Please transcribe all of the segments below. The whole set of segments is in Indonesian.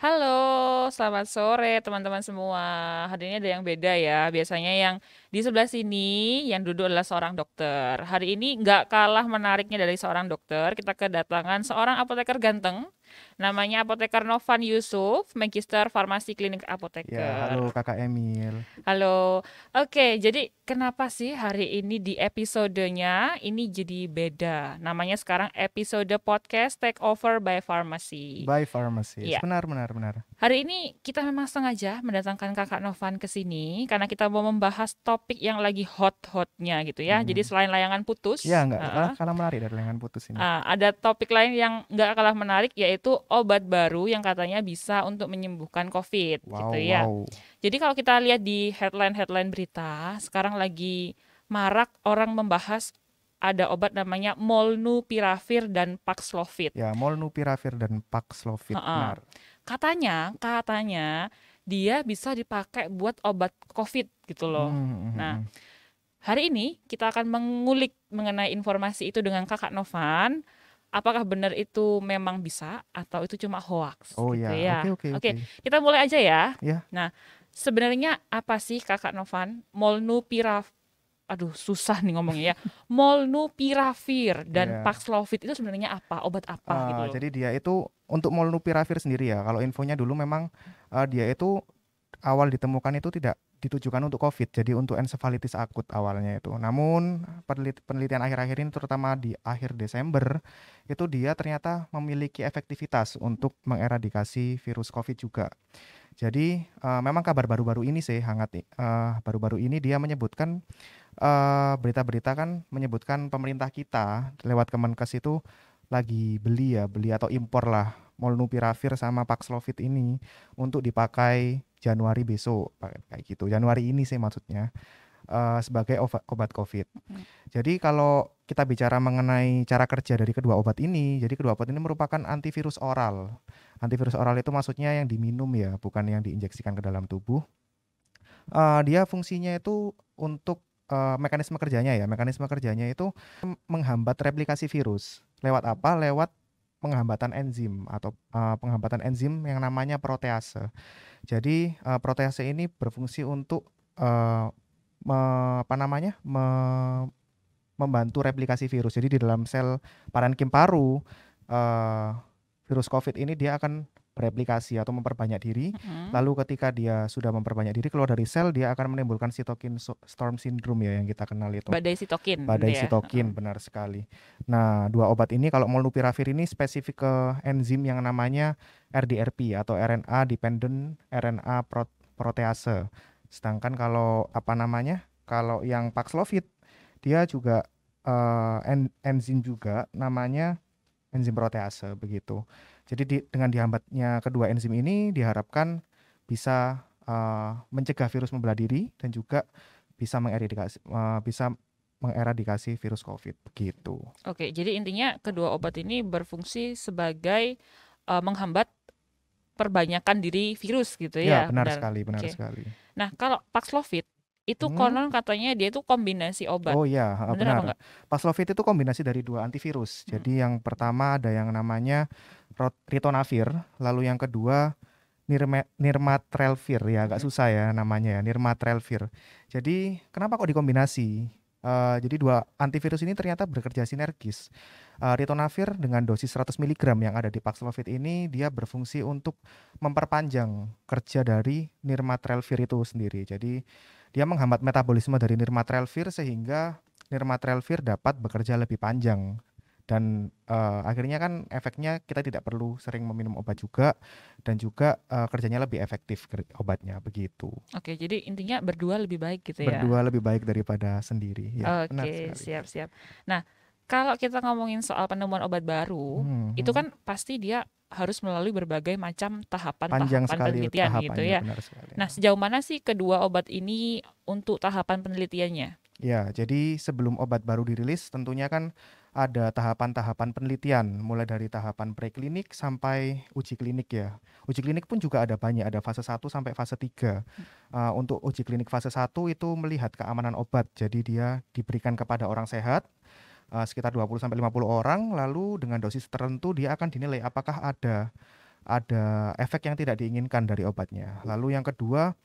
Halo, selamat sore teman-teman semua. Hari ini ada yang beda ya. Biasanya yang di sebelah sini yang duduk adalah seorang dokter. Hari ini nggak kalah menariknya dari seorang dokter. Kita kedatangan seorang apoteker ganteng. Namanya Apoteker Novan Yusuf, Magister Farmasi Klinik Ya, halo Apoteker. Kakak Emil. Halo. Oke, jadi kenapa sih hari ini di episodenya ini jadi beda? Namanya sekarang episode podcast Takeover by Pharmacy. By Pharmacist. Iya. Benar, benar, benar. Hari ini kita memang sengaja mendatangkan Kakak Novan ke sini karena kita mau membahas topik yang lagi hot-hotnya gitu ya. Jadi Mm. selain layangan Ya, putus, nggak kalah menarik dari lengan putus ini. ada topik lain yang nggak kalah menarik yaitu obat baru yang katanya bisa untuk menyembuhkan COVID Wow, gitu ya. wow. Jadi kalau kita lihat di headline-headline berita, sekarang lagi marak orang membahas ada obat namanya Molnupiravir dan Paxlovid. Ya, Molnupiravir dan Paxlovid. Heeh. Benar. Katanya dia bisa dipakai buat obat COVID gitu loh. Nah, Hmm. hari ini kita akan mengulik mengenai informasi itu dengan Kakak Novan. Apakah benar itu memang bisa atau itu cuma hoax Oh gitu ya, oke, ya. oke, Oke, oke. kita mulai aja ya. Ya, Nah, sebenarnya apa sih Kakak Novan? Aduh, susah nih ngomongnya ya. Molnupiravir dan ya. Paxlovid itu sebenarnya apa? Obat apa gitu loh. Jadi dia itu untuk Molnupiravir sendiri ya. Kalau infonya dulu memang dia itu awal ditemukan itu tidak ditujukan untuk COVID, jadi untuk ensefalitis akut awalnya itu. Namun penelitian akhir-akhir ini terutama di akhir Desember itu dia ternyata memiliki efektivitas untuk mengeradikasi virus COVID juga. Jadi memang kabar baru-baru ini sih baru-baru ini dia menyebutkan berita-berita kan menyebutkan pemerintah kita lewat Kemenkes itu lagi beli atau impor lah Molnupiravir sama Paxlovid ini untuk dipakai Januari besok kayak gitu. Januari ini sih maksudnya sebagai obat COVID. Mm. Jadi kalau kita bicara mengenai cara kerja dari kedua obat ini, jadi kedua obat ini merupakan antivirus oral. Antivirus oral itu maksudnya yang diminum ya, bukan yang diinjeksikan ke dalam tubuh. Dia fungsinya itu untuk mekanisme kerjanya ya. Mekanisme kerjanya itu menghambat replikasi virus. Lewat apa? Lewat penghambatan enzim atau penghambatan enzim yang namanya protease. Jadi protease ini berfungsi untuk eh, apa namanya? Membantu replikasi virus. Jadi di dalam sel parenkim paru eh, virus COVID ini dia akan bereplikasi atau memperbanyak diri. Mm-mm. Lalu ketika dia sudah memperbanyak diri keluar dari sel, dia akan menimbulkan sitokin storm syndrome ya yang kita kenal itu. Badai sitokin gitu Badai ya. Heeh. sitokin, benar sekali. Nah, dua obat ini kalau Molnupiravir ini spesifik ke enzim yang namanya RDRP atau RNA dependent RNA protease. Sedangkan kalau apa namanya? Kalau yang Paxlovid dia juga enzim juga namanya enzim protease begitu. Jadi dengan dihambatnya kedua enzim ini diharapkan bisa mencegah virus membelah diri dan juga bisa mengeradikasi virus COVID begitu. Oke, jadi intinya kedua obat ini berfungsi sebagai menghambat perbanyakan diri virus gitu Ya, ya, benar benar. sekali, benar Oke. sekali. Nah, kalau Paxlovid itu Hmm? konon katanya dia itu kombinasi obat. Oh ya, Bener apa benar. enggak? Paxlovid itu kombinasi dari dua antivirus. Hmm. Jadi yang pertama ada yang namanya ritonavir, lalu yang kedua nirmatrelvir ya agak Mm-mm. susah ya namanya ya nirmatrelvir. Jadi kenapa kok dikombinasi? Jadi dua antivirus ini ternyata bekerja sinergis. Ritonavir dengan dosis 100 mg yang ada di Paxlovid ini dia berfungsi untuk memperpanjang kerja dari nirmatrelvir itu sendiri. Jadi dia menghambat metabolisme dari nirmatrelvir sehingga nirmatrelvir dapat bekerja lebih panjang dan akhirnya kan efeknya kita tidak perlu sering meminum obat juga dan juga kerjanya lebih efektif obatnya begitu. Oke, jadi intinya berdua lebih baik gitu ya. Berdua lebih baik daripada sendiri. Ya, benar Oke, sekali. siap-siap. Nah, kalau kita ngomongin soal penemuan obat baru, itu Hmm. kan pasti dia harus melalui berbagai macam Panjang tahapan-tahapan sekali penelitian gitu tahapannya, ya. benar sekali. Nah, sejauh mana sih kedua obat ini untuk tahapan penelitiannya? Ya, jadi sebelum obat baru dirilis, tentunya kan ada tahapan-tahapan penelitian, mulai dari tahapan preklinik sampai uji klinik ya. Uji klinik pun juga ada banyak, ada fase 1 sampai fase 3. Untuk uji klinik fase 1 itu melihat keamanan obat, jadi dia diberikan kepada orang sehat, sekitar 20 sampai 50 orang, lalu dengan dosis tertentu dia akan dinilai apakah ada ada efek yang tidak diinginkan dari obatnya. Lalu yang kedua,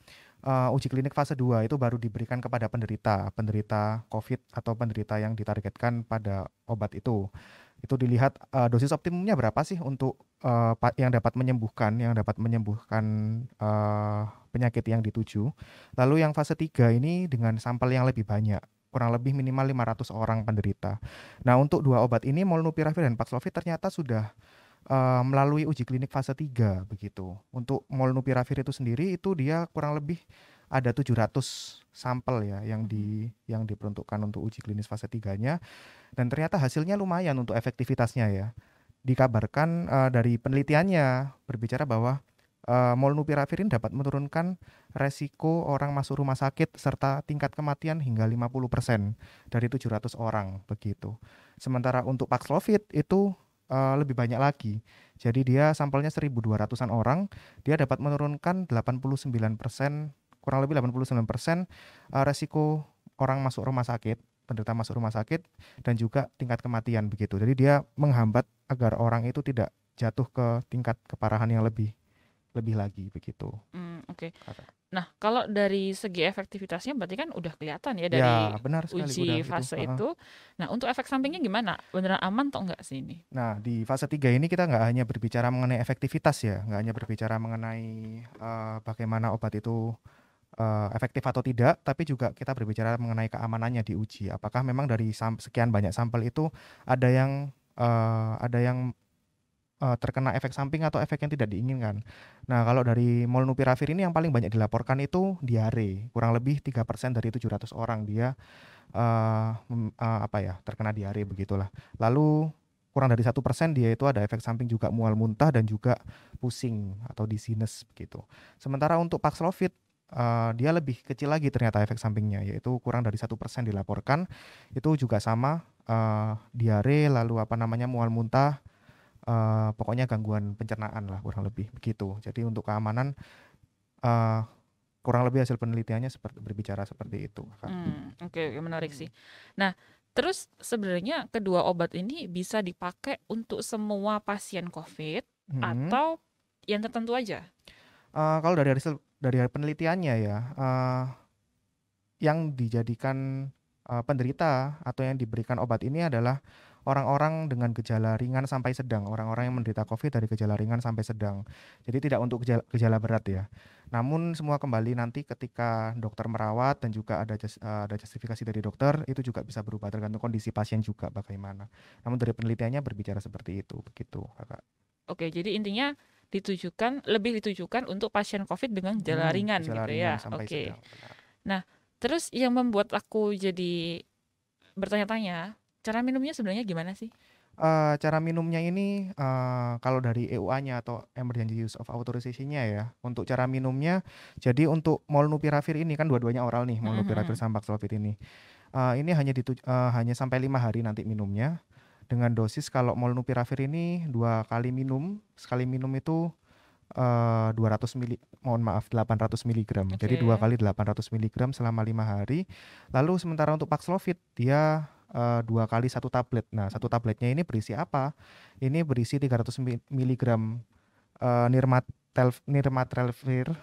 uji klinik fase 2 itu baru diberikan kepada penderita COVID atau penderita yang ditargetkan pada obat itu. Itu dilihat dosis optimumnya berapa sih untuk yang dapat menyembuhkan penyakit yang dituju. Lalu yang fase 3 ini dengan sampel yang lebih banyak, kurang lebih minimal 500 orang penderita. Nah, untuk dua obat ini Molnupiravir dan Paxlovid ternyata sudah melalui uji klinik fase 3 begitu. Untuk Molnupiravir itu sendiri itu dia kurang lebih ada 700 sampel ya yang diperuntukkan untuk uji klinis fase 3-nya, dan ternyata hasilnya lumayan untuk efektivitasnya ya. Dikabarkan dari penelitiannya berbicara bahwa Molnupiravir ini dapat menurunkan resiko orang masuk rumah sakit serta tingkat kematian hingga 50% dari 700 orang begitu. Sementara untuk Paxlovid itu lebih banyak lagi. Jadi dia sampelnya 1.200-an orang, dia dapat menurunkan 89%, kurang lebih 89% resiko orang masuk rumah sakit, penderita masuk rumah sakit, dan juga tingkat kematian begitu. Jadi dia menghambat agar orang itu tidak jatuh ke tingkat keparahan yang lebih lagi begitu. Oke. Kakak. Nah, kalau dari segi efektivitasnya berarti kan udah kelihatan ya Ya, dari benar sekali udah uji itu. fase itu. Nah, untuk efek sampingnya gimana? Beneran aman atau enggak sih ini? Nah, di fase 3 ini kita nggak hanya berbicara mengenai efektivitas ya, nggak hanya berbicara mengenai bagaimana obat itu efektif atau tidak, tapi juga kita berbicara mengenai keamanannya di uji. Apakah memang dari sekian banyak sampel itu ada yang terkena efek samping atau efek yang tidak diinginkan. Nah, kalau dari Molnupiravir ini yang paling banyak dilaporkan itu diare. Kurang lebih 3% dari 700 orang dia terkena diare begitulah. Lalu kurang dari 1% dia itu ada efek samping juga mual muntah dan juga pusing atau dizziness begitu. Sementara untuk Paxlovid dia lebih kecil lagi ternyata efek sampingnya, yaitu kurang dari 1% dilaporkan. Itu juga sama, diare, lalu mual muntah, pokoknya gangguan pencernaan lah kurang lebih begitu. Jadi untuk keamanan kurang lebih hasil penelitiannya berbicara seperti itu, Kak. Oke, menarik sih. Nah, terus sebenarnya kedua obat ini bisa dipakai untuk semua pasien COVID atau yang tertentu aja? Kalau dari penelitiannya ya, yang dijadikan penderita atau yang diberikan obat ini adalah orang-orang dengan gejala ringan sampai sedang, orang-orang yang menderita COVID dari gejala ringan sampai sedang. Jadi tidak untuk gejala berat ya. Namun semua kembali nanti ketika dokter merawat dan juga ada justifikasi dari dokter, itu juga bisa berubah tergantung kondisi pasien juga bagaimana. Namun dari penelitiannya berbicara seperti itu, begitu, Kakak. Oke, jadi intinya lebih ditujukan untuk pasien COVID dengan gejala ringan gejala gitu ringan ya. sampai Oke. sedang, benar. Nah, terus yang membuat aku jadi bertanya-tanya, cara minumnya sebenarnya gimana sih? Cara minumnya ini kalau dari EUA-nya atau Emergency Use of Authorization-nya ya, untuk cara minumnya, jadi untuk Molnupiravir ini kan dua-duanya oral nih, Molnupiravir sama Paxlovid ini. Ini hanya sampai 5 hari nanti minumnya. Dengan dosis kalau Molnupiravir ini 2 kali minum, sekali minum itu 800 miligram. Jadi 2 kali 800 miligram selama 5 hari. Lalu sementara untuk Paxlovid dia 2 kali 1 tablet. Nah, 1 tabletnya ini berisi apa? Ini berisi 300 miligram nirmatrelvir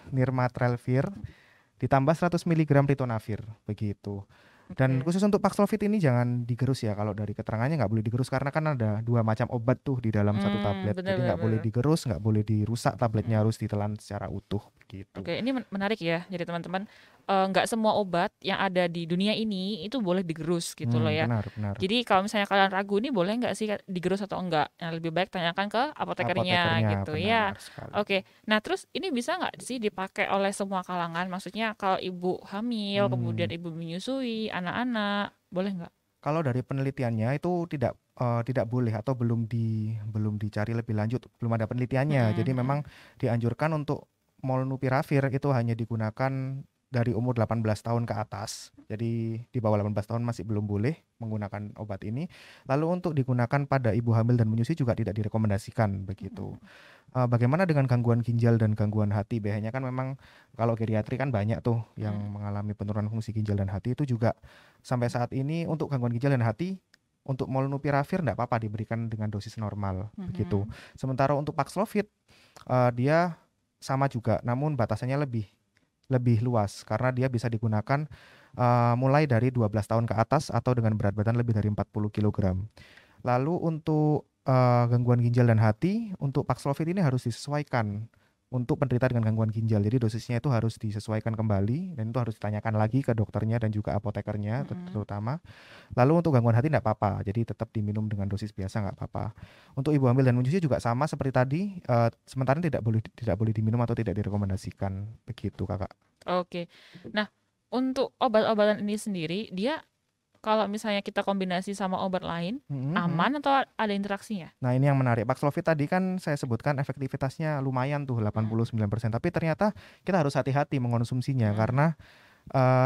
ditambah 100 miligram ritonavir begitu. Dan khusus untuk Paxlovid ini jangan digerus ya, kalau dari keterangannya nggak boleh digerus karena kan ada 2 macam obat tuh di dalam satu tablet. Jadi nggak boleh digerus, nggak boleh dirusak, tabletnya harus ditelan secara utuh gitu. Oke, ini menarik ya. Jadi teman-teman, nggak semua obat yang ada di dunia ini itu boleh digerus gitu loh ya. Benar. Jadi kalau misalnya kalian ragu nih boleh nggak sih digerus atau enggak? Yang lebih baik tanyakan ke apotekernya gitu ya. Sekali. Oke, nah terus ini bisa nggak sih dipakai oleh semua kalangan? Maksudnya kalau ibu hamil, kemudian ibu menyusui, anak-anak, boleh nggak? Kalau dari penelitiannya itu tidak boleh atau belum dicari lebih lanjut, belum ada penelitiannya. Jadi memang dianjurkan untuk Molnupiravir itu hanya digunakan dari umur 18 tahun ke atas. Jadi di bawah 18 tahun masih belum boleh menggunakan obat ini. Lalu untuk digunakan pada ibu hamil dan menyusui juga tidak direkomendasikan begitu. Bagaimana dengan gangguan ginjal dan gangguan hati? Biasanya kan memang kalau geriatri kan banyak tuh yang mengalami penurunan fungsi ginjal dan hati, itu juga sampai saat ini untuk gangguan ginjal dan hati untuk molnupiravir enggak apa-apa diberikan dengan dosis normal begitu. Mhm. Sementara untuk Paxlovid dia sama juga, namun batasannya lebih luas karena dia bisa digunakan mulai dari 12 tahun ke atas atau dengan berat badan lebih dari 40 kilogram. Lalu untuk gangguan ginjal dan hati, untuk Paxlovid ini harus disesuaikan untuk penderita dengan gangguan ginjal. Jadi dosisnya itu harus disesuaikan kembali dan itu harus ditanyakan lagi ke dokternya dan juga apotekernya Mhm. terutama. Lalu untuk gangguan hati tidak apa-apa, jadi tetap diminum dengan dosis biasa nggak apa-apa. Untuk ibu hamil dan menyusui juga sama seperti tadi, sementara tidak boleh diminum atau tidak direkomendasikan begitu kakak. Oke. Nah, untuk obat-obatan ini sendiri, dia kalau misalnya kita kombinasi sama obat lain, Mhm. aman atau ada interaksinya? Nah ini yang menarik. Paxlovid tadi kan saya sebutkan efektivitasnya lumayan tuh Mhm. 89%. Tapi ternyata kita harus hati-hati mengkonsumsinya Mhm. karena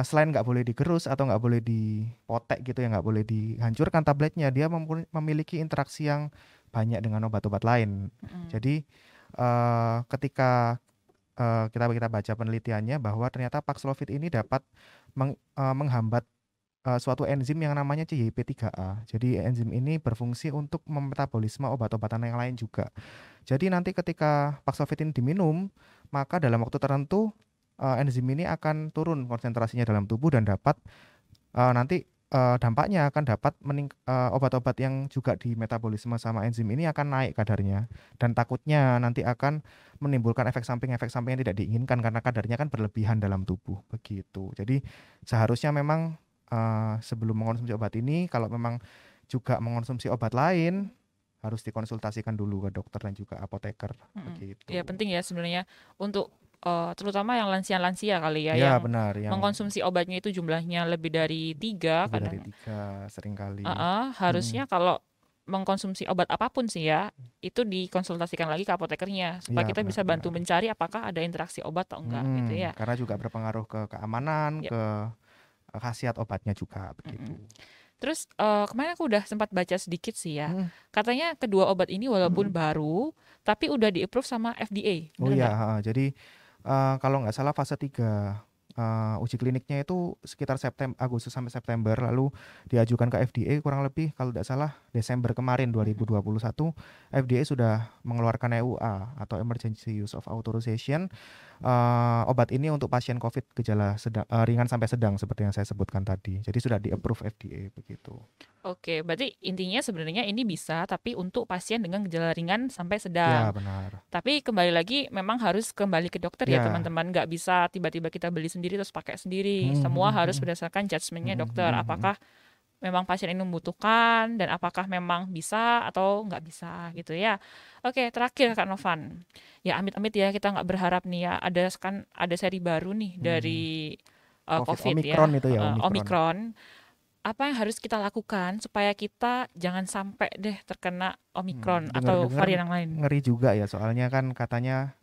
selain nggak boleh digerus atau nggak boleh dipotek gitu ya, nggak boleh dihancurkan tabletnya, dia memiliki interaksi yang banyak dengan obat-obat lain. Mhm. Jadi ketika kita baca penelitiannya bahwa ternyata Paxlovid ini dapat menghambat suatu enzim yang namanya CYP3A. Jadi enzim ini berfungsi untuk memetabolisme obat-obatan yang lain juga. Jadi nanti ketika Paxlovid ini diminum, maka dalam waktu tertentu enzim ini akan turun konsentrasinya dalam tubuh dan dapat nanti dampaknya akan dapat obat-obat yang juga di metabolisme sama enzim ini akan naik kadarnya dan takutnya nanti akan menimbulkan efek samping yang tidak diinginkan karena kadarnya kan berlebihan dalam tubuh begitu. Jadi seharusnya memang sebelum mengonsumsi obat ini kalau memang juga mengonsumsi obat lain harus dikonsultasikan dulu ke dokter dan juga apoteker Mhm. begitu. Ya penting ya sebenarnya untuk terutama yang lansia-lansia kali ya, Ya yang benar, yang mengkonsumsi obatnya itu jumlahnya lebih dari 3 lebih dari kadang. 3 seringkali. Harusnya Mm-mm. kalau mengkonsumsi obat apapun sih ya, itu dikonsultasikan lagi ke apotekernya supaya Iya kita bisa bantu benar-benar. mencari apakah ada interaksi obat atau enggak gitu ya. Karena juga berpengaruh ke keamanan, Ya. ke khasiat obatnya juga begitu. Mm-mm. Terus kemarin aku udah sempat baca sedikit sih ya. Mm. Katanya kedua obat ini walaupun baru, tapi udah di-approve sama FDA. Oh Bener iya, nggak? jadi kalau nggak salah fase 3 uji kliniknya itu sekitar Agustus sampai September, lalu diajukan ke FDA kurang lebih kalau tidak salah Desember kemarin Mm-mm. 2021, FDA sudah mengeluarkan EUA atau Emergency Use of Authorization obat ini untuk pasien COVID gejala ringan sampai sedang seperti yang saya sebutkan tadi. Jadi sudah di-approve FDA begitu. Oke, berarti intinya sebenarnya ini bisa, tapi untuk pasien dengan gejala ringan sampai Ya sedang. benar. Tapi kembali lagi, memang harus kembali ke dokter ya Ya. teman-teman. Nggak bisa tiba-tiba kita beli sendiri terus pakai sendiri. Semua harus berdasarkan judgementnya dokter. Apakah memang pasien ini membutuhkan dan apakah memang bisa atau nggak bisa gitu ya. Oke, terakhir Kak Novan. Ya amit-amit ya kita nggak berharap nih ya ada seri baru nih dari COVID COVID Omicron ya, itu ya, Omicron. Omicron. Apa yang harus kita lakukan supaya kita jangan sampai deh terkena Omicron atau Dengar-dengar varian yang lain? ngeri juga ya, soalnya kan katanya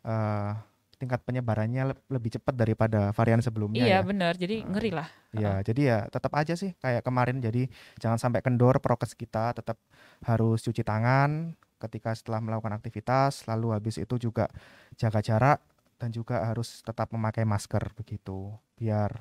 tingkat penyebarannya lebih cepat daripada varian sebelumnya Iya ya. benar, jadi Eh, ngeri lah. Ya, jadi ya tetap aja sih kayak kemarin. Jadi jangan sampai kendor prokes kita, tetap harus cuci tangan ketika setelah melakukan aktivitas, lalu habis itu juga jaga jarak dan juga harus tetap memakai masker begitu, biar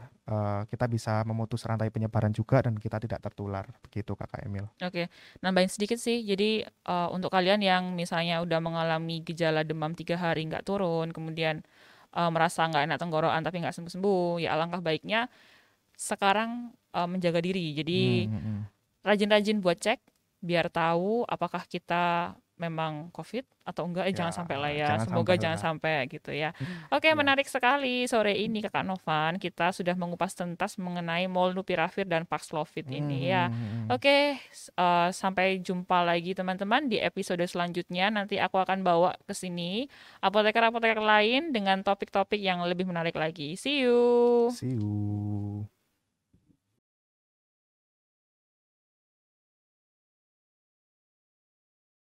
kita bisa memutus rantai penyebaran juga dan kita tidak tertular begitu Kakak Emil. Oke, nambahin sedikit sih. Jadi untuk kalian yang misalnya udah mengalami gejala demam 3 hari nggak turun, kemudian merasa nggak enak tenggorokan tapi nggak sembuh-sembuh, ya alangkah baiknya sekarang menjaga diri. Jadi Hmm, hmm, hmm. rajin-rajin buat cek biar tahu apakah kita memang COVID atau enggak. Ya, Jangan sampai lah ya. jangan Semoga sampai jangan lah. sampai gitu ya. Oke, Ya. menarik sekali sore ini Kakak Novan. Kita sudah mengupas tuntas mengenai Molnupiravir dan Paxlovid Hmm, ini ya. hmm, hmm, hmm. Oke, sampai jumpa lagi teman-teman di episode selanjutnya. Nanti aku akan bawa ke sini apoteker-apoteker lain dengan topik-topik yang lebih menarik lagi. See you. See you.